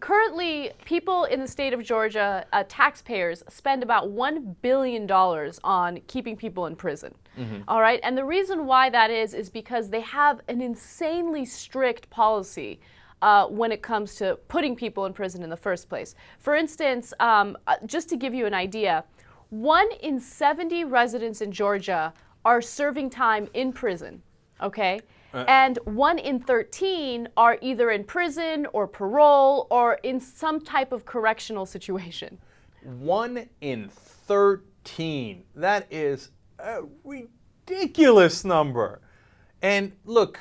Currently, people in the state of Georgia, taxpayers, spend about $1 billion on keeping people in prison. All right? And the reason why that is because they have an insanely strict policy when it comes to putting people in prison in the first place. For instance, just to give you an idea, 1 in 70 residents in Georgia are serving time in prison, okay? And 1 in 13 are either in prison or parole or in some type of correctional situation. 1 in 13. That is a ridiculous number. And look,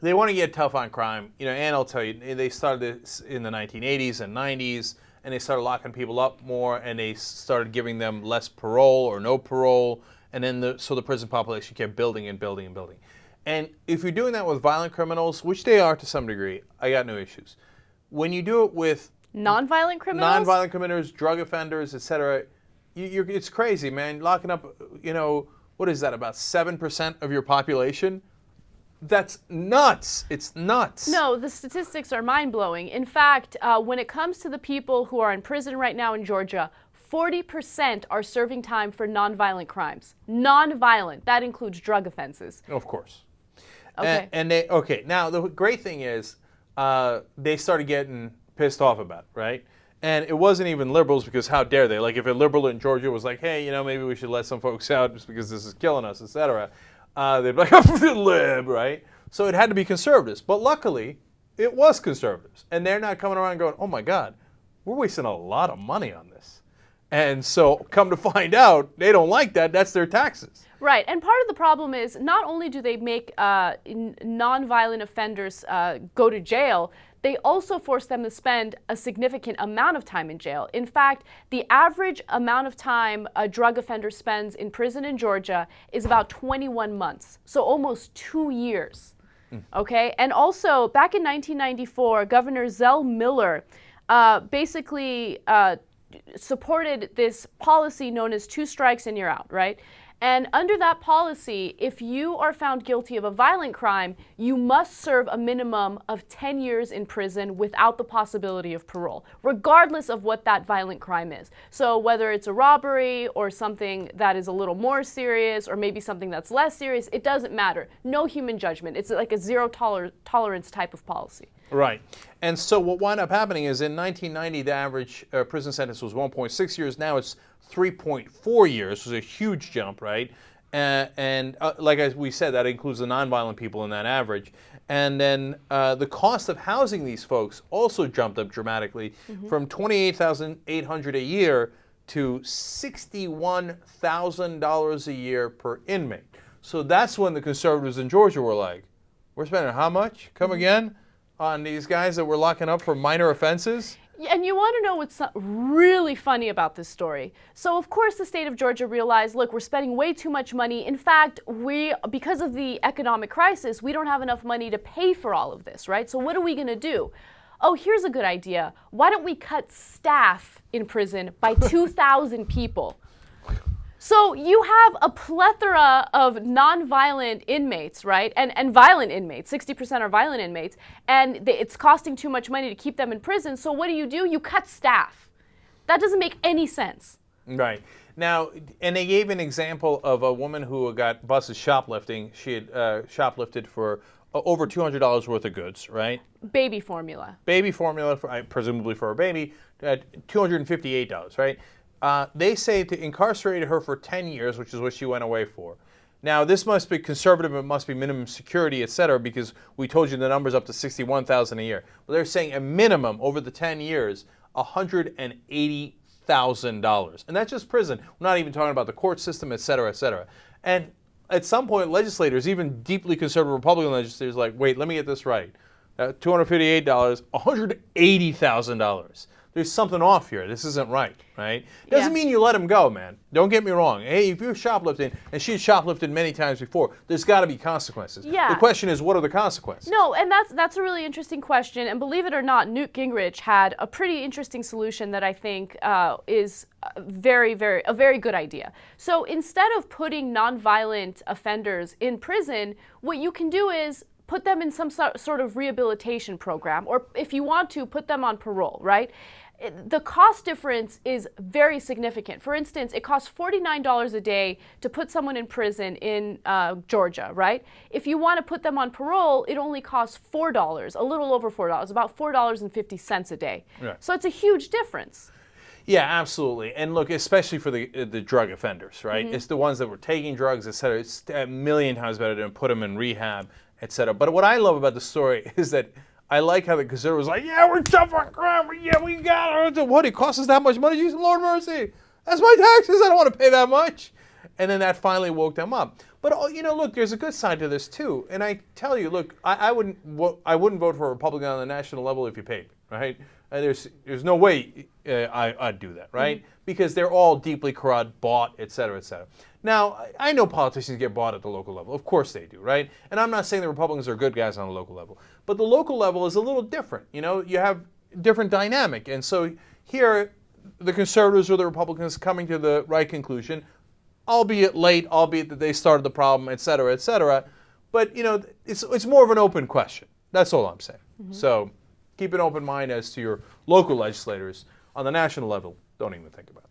they want to get tough on crime. You know, and I'll tell you, they started this in the 1980s and 90s, and they started locking people up more, and they started giving them less parole or no parole, and then so the prison population kept building and building and building. And if you're doing that with violent criminals, which they are to some degree, I got no issues. When you do it with nonviolent criminals, drug offenders, etc., it's crazy, man. Locking up, what is that, about 7% of your population? That's nuts. It's nuts. No, the statistics are mind-blowing. In fact, when it comes to the people who are in prison right now in Georgia, 40% are serving time for nonviolent crimes. Nonviolent. That includes drug offenses. Of course. Okay. Now, the great thing is they started getting pissed off about it, right? And it wasn't even liberals, because how dare they? Like, if a liberal in Georgia was like, hey, maybe we should let some folks out just because this is killing us, etc., they'd be like, lib, right? So it had to be conservatives. But luckily, it was conservatives. And they're not coming around going, oh, my God, we're wasting a lot of money on this. And so come to find out, they don't like that. That's their taxes. Right. And part of the problem is not only do they make nonviolent offenders go to jail, they also force them to spend a significant amount of time in jail. In fact, the average amount of time a drug offender spends in prison in Georgia is about 21 months, so almost 2 years. Okay? And also, back in 1994, Governor Zell Miller basically supported this policy known as 2 strikes and you're out, right? And under that policy, if you are found guilty of a violent crime, you must serve a minimum of 10 years in prison without the possibility of parole, regardless of what that violent crime is. So whether it's a robbery or something that is a little more serious or maybe something that's less serious, it doesn't matter. No human judgment. It's like a zero tolerance type of policy. Right. And so what wound up happening is in 1990, the average prison sentence was 1.6 years. Now it's 3.4 years, which is a huge jump, right? And like we said, that includes the nonviolent people in that average. And then the cost of housing these folks also jumped up dramatically from $28,800 a year to $61,000 a year per inmate. So that's when the conservatives in Georgia were like, we're spending how much? Come again? On these guys that we're locking up for minor offenses? And you want to know what's really funny about this story. So, of course, the state of Georgia realized, look, we're spending way too much money. In fact, because of the economic crisis, we don't have enough money to pay for all of this, right? So what are we going to do? Oh, here's a good idea. Why don't we cut staff in prison by 2,000 people? So you have a plethora of nonviolent inmates, right? And violent inmates. 60% are violent inmates. And it's costing too much money to keep them in prison. So what do? You cut staff. That doesn't make any sense. Right. Now, and they gave an example of a woman who got busted shoplifting. She had shoplifted for over $200 worth of goods, right? Baby formula. Baby formula, presumably for her baby, $258, right? They say to incarcerate her for 10 years, which is what she went away for. Now, this must be conservative, it must be minimum security, et cetera, because we told you the number's up to $61,000 a year. Well, they're saying a minimum over the 10 years, $180,000. And that's just prison. We're not even talking about the court system, et cetera, et cetera. And at some point, legislators, even deeply conservative Republican legislators, like, wait, let me get this right. $258, $180,000. There's something off here. This isn't right, right? Doesn't mean you let him go, man. Don't get me wrong. Hey, if you're shoplifting, and she's shoplifted many times before, there's got to be consequences. Yeah. The question is, what are the consequences? No, and that's a really interesting question. And believe it or not, Newt Gingrich had a pretty interesting solution that I think is a very good idea. So instead of putting nonviolent offenders in prison, what you can do is put them in some sort of rehabilitation program, or if you want to, put them on parole, right? The cost difference is very significant. For instance, it costs $49 a day to put someone in prison in Georgia, right? If you want to put them on parole, it only costs $4, a little over $4, about $4.50 a day. Right. So it's a huge difference. Yeah, absolutely. And look, especially for the drug offenders, right? It's the ones that were taking drugs, et cetera. It's a million times better to put them in rehab, et cetera. But what I love about the story is that I like how the conservative was like, yeah, we're tough on crime. Yeah, we got it. What? It costs us that much money? Jesus, Lord mercy. That's my taxes. I don't want to pay that much. And then that finally woke them up. But look, there's a good side to this too. And I tell you, look, I wouldn't vote for a Republican on the national level if you paid me, right? There's no way I'd do that, right? Because they're all deeply corrupt, bought, et cetera, et cetera. Now, I know politicians get bought at the local level. Of course they do, right? And I'm not saying the Republicans are good guys on the local level. But the local level is a little different. You have different dynamic. And so here, the conservatives or the Republicans coming to the right conclusion, albeit late, albeit that they started the problem, et cetera, et cetera. But, it's more of an open question. That's all I'm saying. So keep an open mind as to your local legislators. On the national level, don't even think about it.